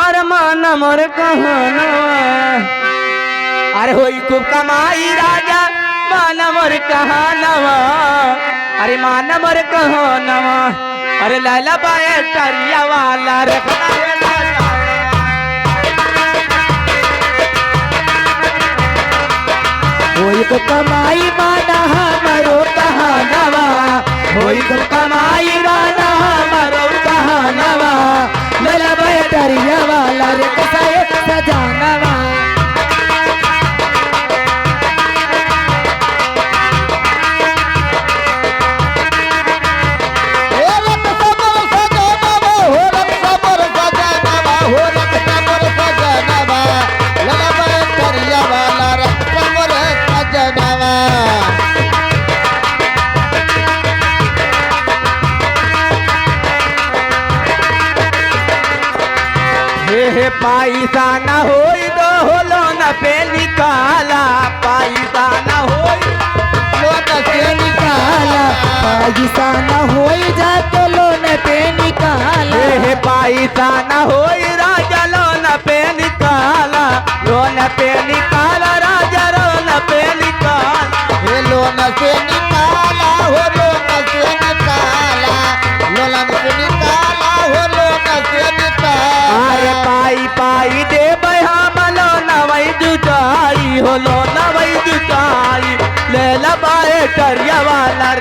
अरे मान मोर कहनवा अरे होई खूब कमाई राजा मान मोर कहनवा अरे मान मोर कहनवा अरे लैला बाए टरिया वाला रखना होई खूब कमाई माना हमारो कहनवा होई खूब कमाई माना हमारो कहनवा लैला बाए टरिया वाला रखना सजानवा पैसा न होई तो होलो न पे निकाला पैसा न होई लोन पे निकाला पैसा न होई जाके लोन पे निकाला पैसा न होई राजा लोन पे निकाला लोन पे निकाला राजा लोन पे निकाला हे लोन से निकाला हो लोन से निकाला लोन से निकाला हो लोन से निकाला अरे पाई पाई दे हम लोन वही जुटाई हो लोन वही जुटाई ले लबाए टरिया वाला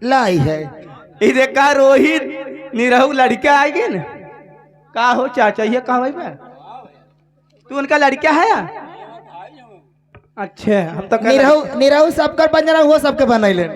लाई है इधर का रोहित निरहु लड़का आएगी ना का हो चाचा ये का भाई तू उनका लड़का है या? अच्छा हम तो निरहु सबकर बन रहा हुआ सबके बनैले